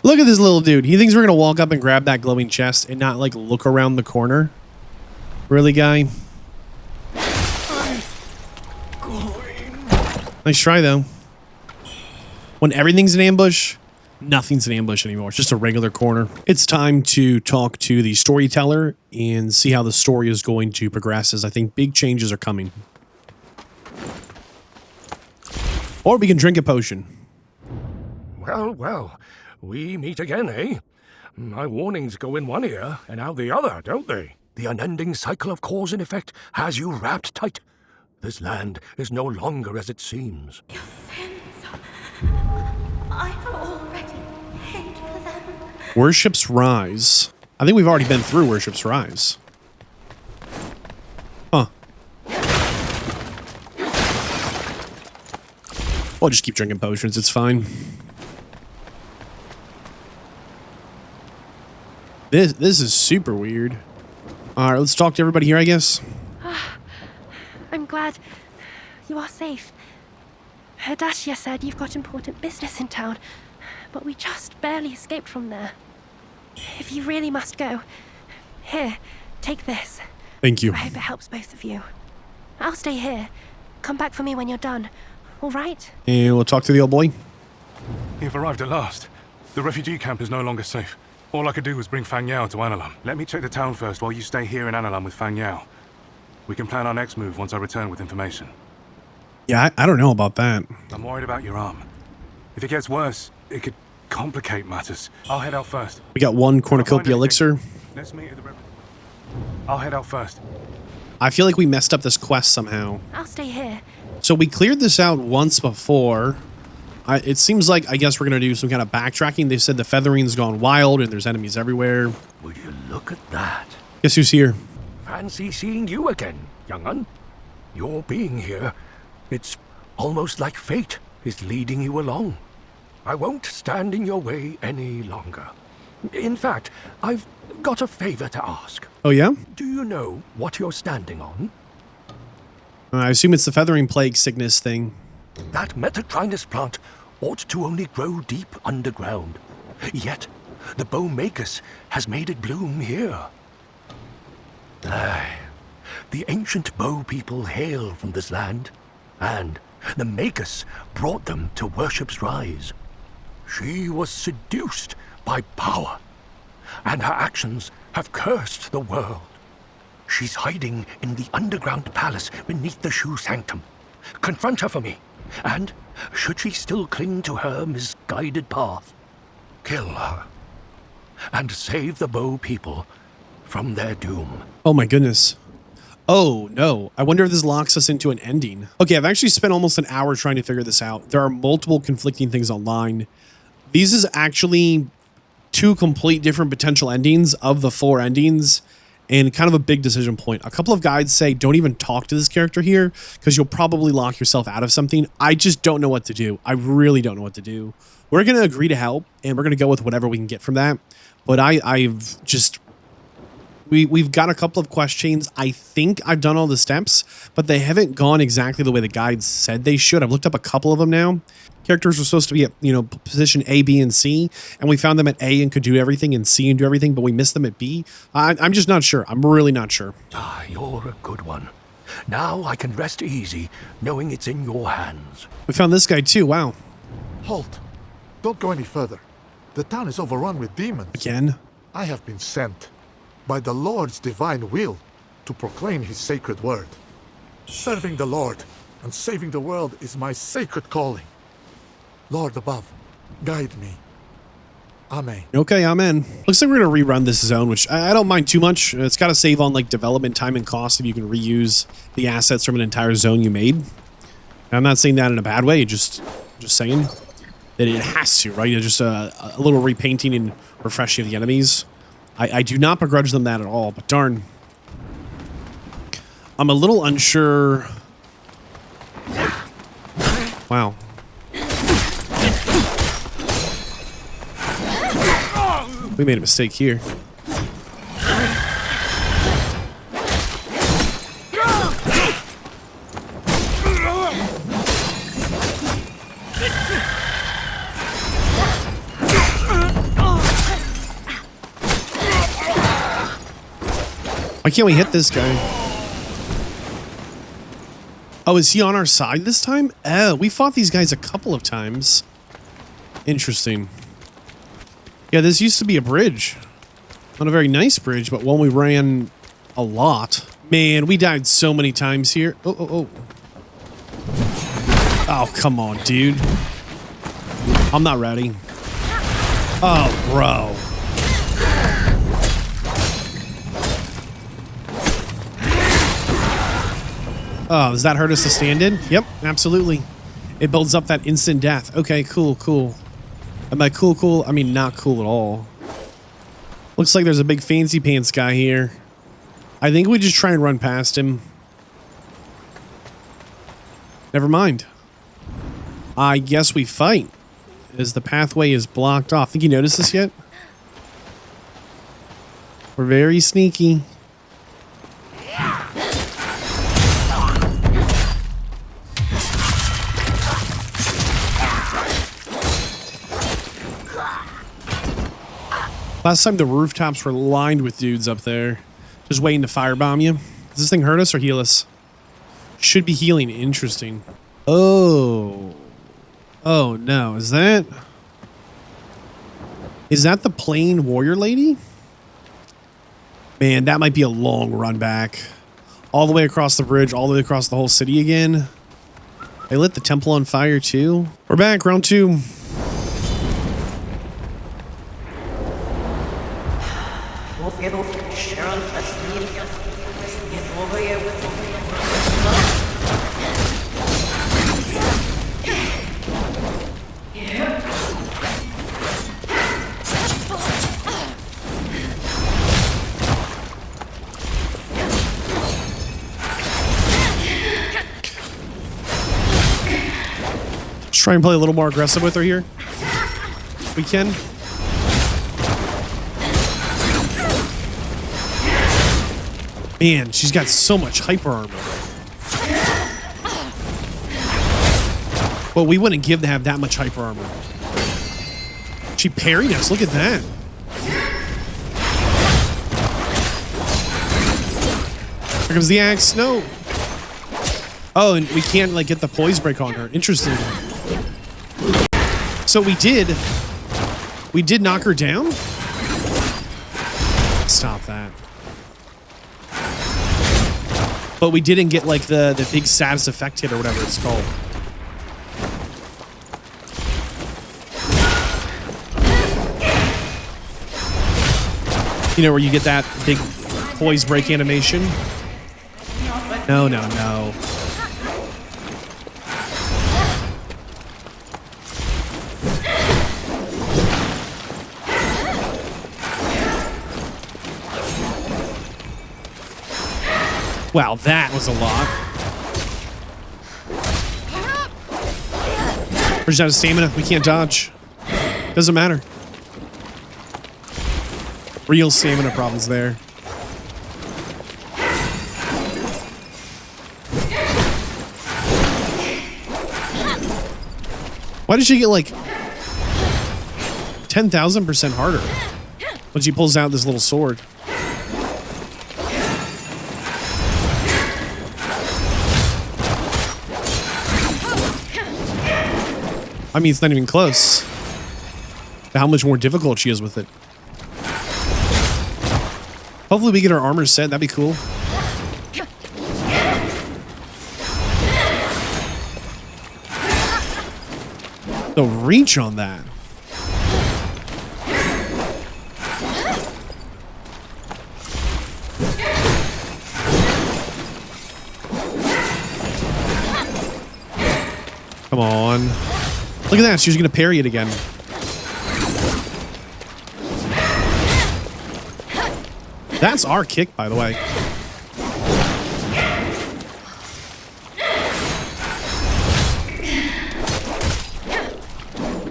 Look at this little dude. He thinks we're going to walk up and grab that glowing chest and not, like, look around the corner. Really, guy? Nice try, though. When everything's an ambush, nothing's an ambush anymore. It's just a regular corner. It's time to talk to the storyteller and see how the story is going to progress, as I think big changes are coming. Or we can drink a potion. Well, well, we meet again, eh? My warnings go in one ear and out the other, don't they? The unending cycle of cause and effect has you wrapped tight. This land is no longer as it seems. Your sins, I've already paid for them. Worship's Rise. I think we've already been through Worship's Rise. Huh. I'll just keep drinking potions. It's fine. This is super weird. All right, let's talk to everybody here, I guess. I'm glad you are safe. Herdashia said you've got important business in town, but we just barely escaped from there. If you really must go, here, take this. Thank you. I hope it helps both of you. I'll stay here. Come back for me when you're done. All right? And we'll talk to the old boy. You've arrived at last. The refugee camp is no longer safe. All I could do was bring Fang Yao to Analam. Let me check the town first while you stay here in Analam with Fang Yao. We can plan our next move once I return with information. Yeah, I don't know about that. I'm worried about your arm. If it gets worse, it could complicate matters. I'll head out first. We got one cornucopia elixir. Let's meet at the I'll head out first. I feel like we messed up this quest somehow. I'll stay here. So we cleared this out once before. It seems like, I guess we're going to do some kind of backtracking. They said the feathering's gone wild and there's enemies everywhere. Would you look at that? Guess who's here? Fancy seeing you again, young un. Your being here, it's almost like fate is leading you along. I won't stand in your way any longer. In fact, I've got a favor to ask. Oh, yeah? Do you know what you're standing on? I assume it's the feathering plague sickness thing. That Metatrinus plant ought to only grow deep underground. Yet, the Bowmagus has made it bloom here. Aye, the ancient Bow people hail from this land, and the Magus brought them to Worship's Rise. She was seduced by power, and her actions have cursed the world. She's hiding in the underground palace beneath the Shoe Sanctum. Confront her for me, and should she still cling to her misguided path, kill her, and save the Bow people from their doom. Oh my goodness. Oh no. I wonder if this locks us into an ending. Okay, I've actually spent almost an hour trying to figure this out. There are multiple conflicting things online. These is actually two complete different potential endings of the 4 endings, and kind of a big decision point. A couple of guides say don't even talk to this character here because you'll probably lock yourself out of something. I just don't know what to do. I really don't know what to do. We're going to agree to help, and we're going to go with whatever we can get from that. But I've just... We've got a couple of questions. I think I've done all the steps, but they haven't gone exactly the way the guides said they should. I've looked up a couple of them now. Characters were supposed to be at, position A, B, and C, and we found them at A and could do everything, and C and do everything, but we missed them at B. I'm just not sure. I'm really not sure. Ah, you're a good one. Now I can rest easy, knowing it's in your hands. We found this guy too. Wow. Halt. Don't go any further. The town is overrun with demons. Again? I have been sent by the Lord's divine will to proclaim his sacred word. Serving the Lord and saving the world is my sacred calling. Lord above, guide me. Amen. Okay, amen. Looks like we're going to rerun this zone, which I don't mind too much. It's got to save on like development time and cost if you can reuse the assets from an entire zone you made. And I'm not saying that in a bad way, just saying that it has to, right? Just a little repainting and refreshing of the enemies. I do not begrudge them that at all, but darn. I'm a little unsure. Wow. We made a mistake here. Why can't we hit this guy? Oh, is he on our side this time? Oh, we fought these guys a couple of times. Interesting. Yeah, this used to be a bridge. Not a very nice bridge, but one we ran a lot. Man, we died so many times here. Oh. Oh, come on, dude. I'm not ready. Oh, bro. Oh, does that hurt us to stand in? Yep, absolutely. It builds up that instant death. Okay, cool. Am I cool? I mean, not cool at all. Looks like there's a big fancy pants guy here. I think we just try and run past him. Never mind. I guess we fight, as the pathway is blocked off. Think you noticed this yet? We're very sneaky. Last time the rooftops were lined with dudes up there, just waiting to firebomb you. Does this thing hurt us or heal us? Should be healing. Interesting. Oh no, is that the plain warrior lady? Man, that might be a long run back. All the way across the bridge, all the way across the whole city again. They lit the temple on fire too. We're back, round 2. Let's try and play a little more aggressive with her here. We can. Man, she's got so much hyper armor. Well, we wouldn't give to have that much hyper armor. She parried us. Look at that. Here comes the axe. No. Oh, and we can't like get the poise break on her. Interesting. So we did knock her down? Stop that. But we didn't get like the big status effect hit or whatever it's called. You know, where you get that big poise break animation? No. Wow, that was a lot. We're just out of stamina. We can't dodge. Doesn't matter. Real stamina problems there. Why did she get like 10,000% harder when she pulls out this little sword? I mean, it's not even close to how much more difficult she is with it. Hopefully we get our armor set. That'd be cool. The reach on that. Come on. Look at that. She's going to parry it again. That's our kick, by the way.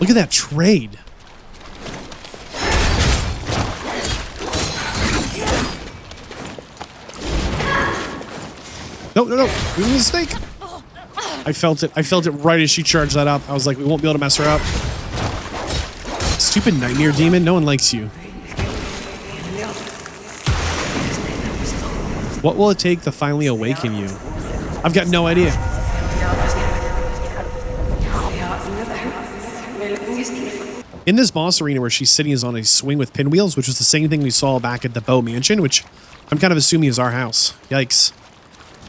Look at that trade. No. We made a mistake. I felt it right as she charged that up. I was like, we won't be able to mess her up. Stupid nightmare demon. No one likes you. What will it take to finally awaken you? I've got no idea. In this boss arena where she's sitting is on a swing with pinwheels, which was the same thing we saw back at the Bow Mansion, which I'm kind of assuming is our house. Yikes.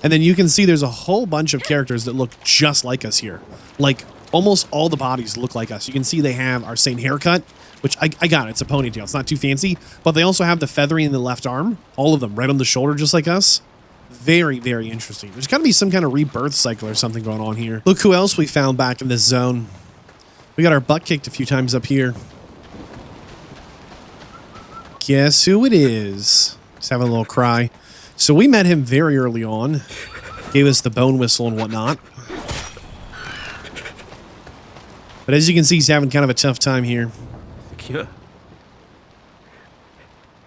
And then you can see there's a whole bunch of characters that look just like us here. Like, almost all the bodies look like us. You can see they have our same haircut, which I got it. It's a ponytail. It's not too fancy. But they also have the feathering in the left arm. All of them right on the shoulder, just like us. Very, very interesting. There's got to be some kind of rebirth cycle or something going on here. Look who else we found back in this zone. We got our butt kicked a few times up here. Guess who it is? Just having a little cry. So we met him very early on. Gave us the bone whistle and whatnot. But as you can see, he's having kind of a tough time here. The cure.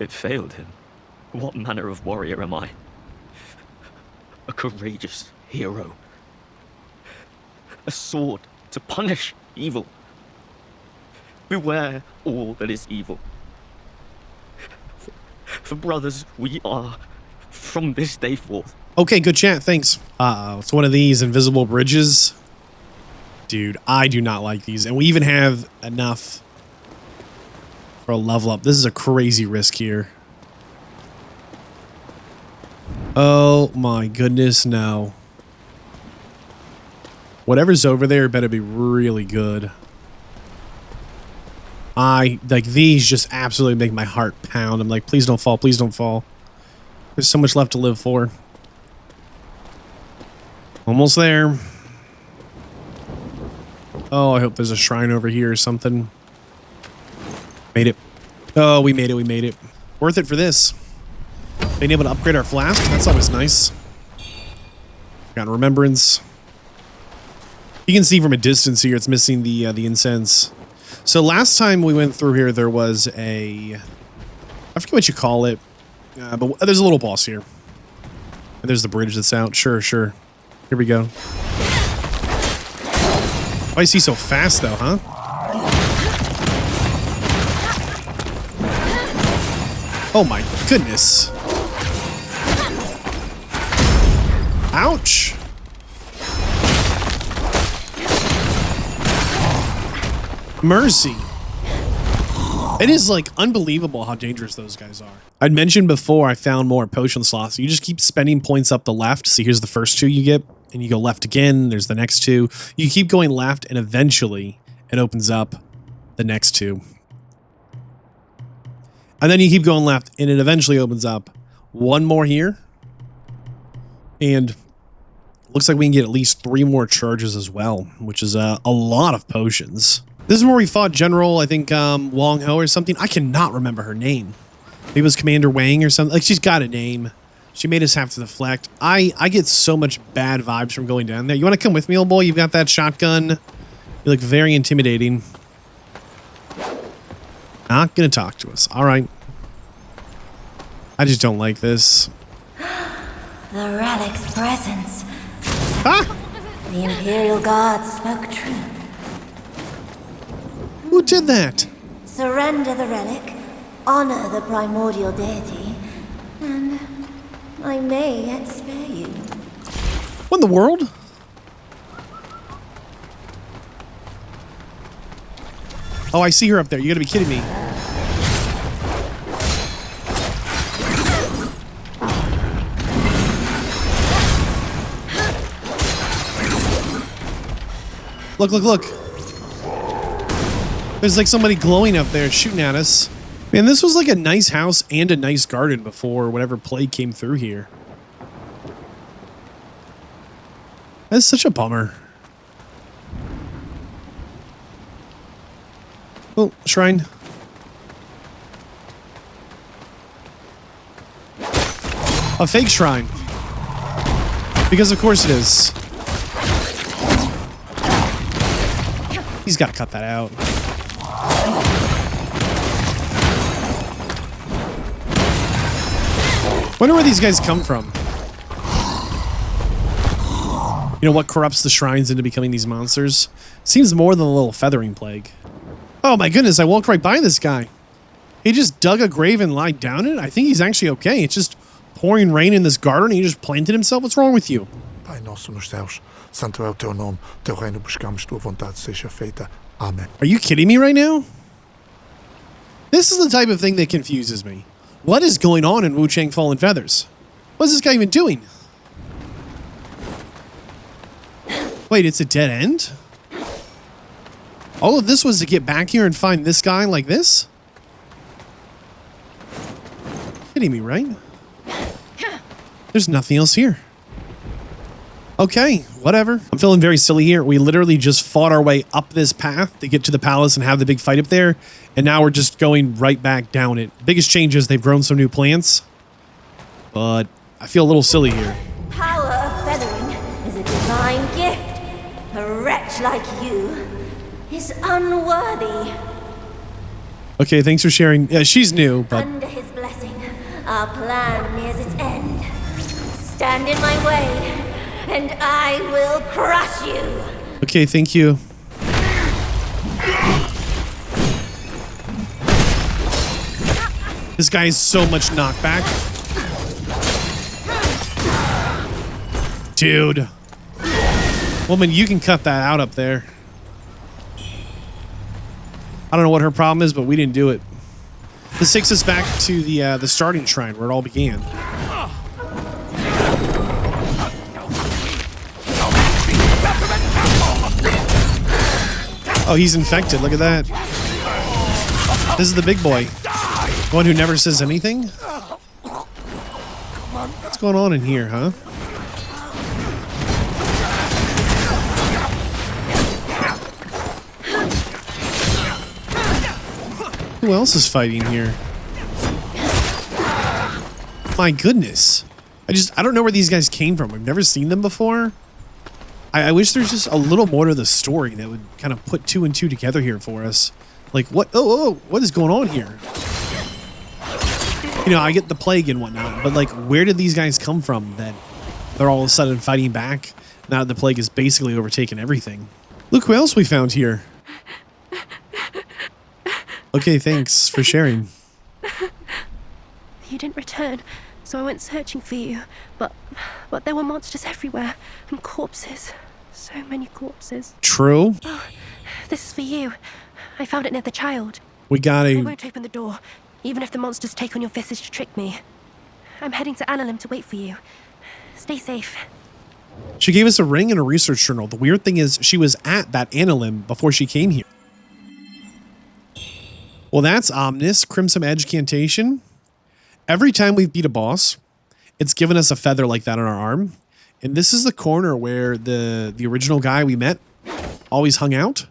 It failed him. What manner of warrior am I? A courageous hero. A sword to punish evil. Beware all that is evil. For brothers we are, from this day forth. Okay, good chat, thanks. Uh-oh, it's one of these invisible bridges. Dude, I do not like these. And we even have enough for a level up. This is a crazy risk here. Oh my goodness, no. Whatever's over there better be really good. Like, these just absolutely make my heart pound. I'm like, please don't fall, please don't fall. There's so much left to live for. Almost there. Oh, I hope there's a shrine over here or something. Made it. Oh, we made it, we made it. Worth it for this. Being able to upgrade our flask, that's always nice. Got remembrance. You can see from a distance here, it's missing the incense. So last time we went through here, there was a... I forget what you call it. But there's a little boss here. And there's the bridge that's out. Sure, sure. Here we go. Why is he so fast, though, huh? Oh, my goodness. Ouch. Mercy. It is, like, unbelievable how dangerous those guys are. I'd mentioned before I found more potion slots. You just keep spending points up the left. See, here's the first two you get. And you go left again. There's the next two. You keep going left, and eventually it opens up the next two. And then you keep going left, and it eventually opens up one more here. And looks like we can get at least 3 more charges as well, which is a lot of potions. This is where we fought General, I think, Wong Ho or something. I cannot remember her name. Maybe it was Commander Wang or something. Like, she's got a name. She made us have to deflect. I get so much bad vibes from going down there. You want to come with me, old boy? You've got that shotgun. You look very intimidating. Not going to talk to us. All right. I just don't like this. The relic's presence. Ah! The Imperial Guard spoke truth. Who did that? Surrender the relic, honor the primordial deity, and I may yet spare you. What in the world? Oh, I see her up there. You gotta be kidding me. Look, look, look. There's like somebody glowing up there shooting at us. Man, this was like a nice house and a nice garden before whatever plague came through here. That's such a bummer. Oh, shrine. A fake shrine. Because of course it is. He's got to cut that out. Wonder where these guys come from. You know what corrupts the shrines into becoming these monsters? Seems more than a little feathering plague. Oh my goodness, I walked right by this guy. He just dug a grave and lied down in it. I think he's actually okay. It's just pouring rain in this garden and he just planted himself? What's wrong with you? Pai nosso nos céus, santo é o teu nome, teu reino buscamos, tua vontade seja feita. Amen. Are you kidding me right now? This is the type of thing that confuses me. What is going on in Wuchang Fallen Feathers? What is this guy even doing? Wait, it's a dead end? All of this was to get back here and find this guy like this? Kidding me, right? There's nothing else here. Okay, whatever. I'm feeling very silly here. We literally just fought our way up this path to get to the palace and have the big fight up there. And now we're just going right back down it. Biggest change is they've grown some new plants. But I feel a little silly here. Power of feathering is a divine gift. A wretch like you is unworthy. Okay, thanks for sharing. Yeah, she's new, but... Under his blessing, our plan nears its end. Stand in my way, and I will crush you. Okay, thank you. This guy is so much knockback. Dude. Woman, you can cut that out up there. I don't know what her problem is, but we didn't do it. This takes us back to the starting shrine where it all began. Oh, he's infected. Look at that. This is the big boy. The one who never says anything? What's going on in here, huh? Who else is fighting here? My goodness. I don't know where these guys came from. I've never seen them before. I wish there's just a little more to the story that would kind of put 2 and 2 together here for us. Like, what? Oh, what is going on here? You know, I get the plague and whatnot, but like, where did these guys come from that they're all of a sudden fighting back now that the plague has basically overtaken everything? Look who else we found here. Okay, thanks for sharing. You didn't return, so I went searching for you. But there were monsters everywhere and corpses. So many corpses. True. Oh, this is for you. I found it near the child. We got I a... won't open the door, even if the monsters take on your visage to trick me. I'm heading to Analem to wait for you. Stay safe. She gave us a ring and a research journal. The weird thing is she was at that Analem before she came here. Well, that's ominous. Crimson Edge Cantation. Every time we've beat a boss, it's given us a feather like that on our arm. And this is the corner where the original guy we met always hung out.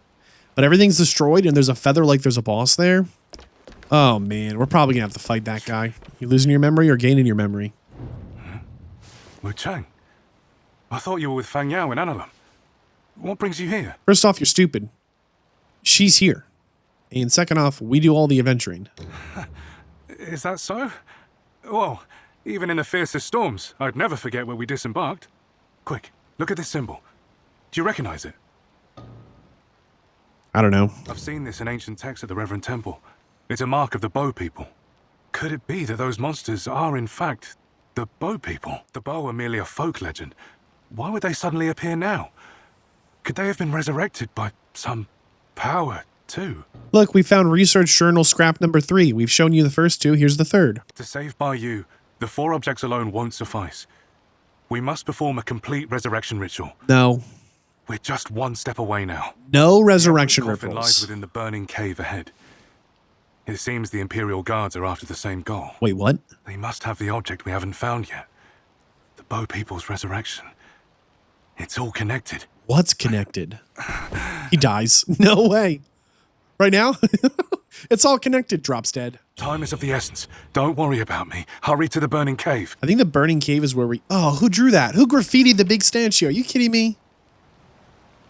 But everything's destroyed and there's a feather like there's a boss there. Oh, man. We're probably going to have to fight that guy. You losing your memory or gaining your memory? Wuchang, I thought you were with Fang Yao in Analem. What brings you here? First off, you're stupid. She's here. And second off, we do all the adventuring. Is that so? Well, even in the fiercest storms, I'd never forget where we disembarked. Quick, look at this symbol. Do you recognize it? I don't know. I've seen this in ancient texts at the Reverend Temple. It's a mark of the Bow People. Could it be that those monsters are, in fact, the Bow People? The Bow are merely a folk legend. Why would they suddenly appear now? Could they have been resurrected by some power, too? Look, we found research journal scrap number 3. We've shown you the first 2. Here's the 3rd. To save Bai Yu, the 4 objects alone won't suffice. We must perform a complete resurrection ritual. No. We're just 1 step away now. No resurrection The coffin lies rituals. within the burning cave ahead. It seems the Imperial Guards are after the same goal. Wait, what? They must have the object we haven't found yet. The Bow People's resurrection. It's all connected. What's connected? He dies. No way. Right now? It's all connected. Drops dead. Time is of the essence. Don't worry about me. Hurry to the burning cave. I think the burning cave is where we... Oh, who drew that? Who graffitied the big statue? Are you kidding me?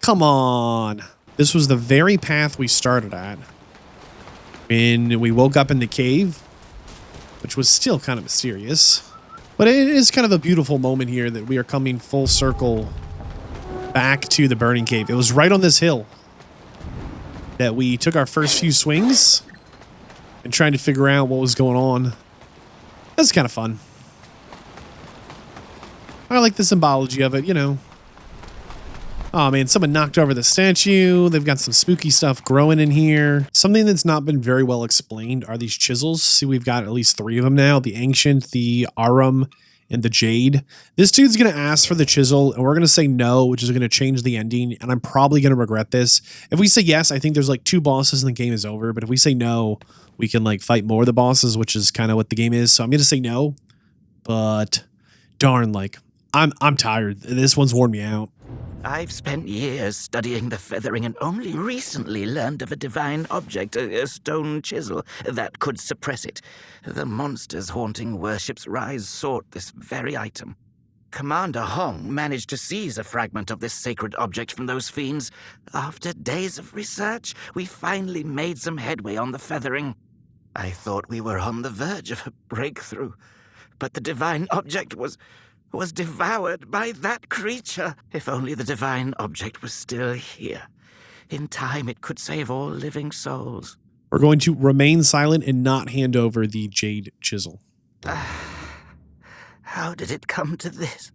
Come on. This was the very path we started at. And we woke up in the cave, which was still kind of mysterious. But it is kind of a beautiful moment here that we are coming full circle back to the burning cave. It was right on this hill that we took our first few swings and trying to figure out what was going on. That's kind of fun. I like the symbology of it, you know. Oh man, someone knocked over the statue. They've got some spooky stuff growing in here. Something that's not been very well explained are these chisels. See, we've got at least 3 of them now. The Ancient, the Arum, and the Jade. This dude's going to ask for the chisel, and we're going to say no, which is going to change the ending, and I'm probably going to regret this. If we say yes, I think there's like 2 bosses and the game is over, but if we say no, we can like fight more of the bosses, which is kind of what the game is. So I'm going to say no, but darn, like, I'm tired. This one's worn me out. I've spent years studying the feathering and only recently learned of a divine object, a stone chisel, that could suppress it. The monsters haunting Worship's Rise sought this very item. Commander Hong managed to seize a fragment of this sacred object from those fiends. After days of research, we finally made some headway on the feathering. I thought we were on the verge of a breakthrough, but the divine object was devoured by that creature. If only the divine object was still here. In time, it could save all living souls. We're going to remain silent and not hand over the Jade Chisel. How did it come to this?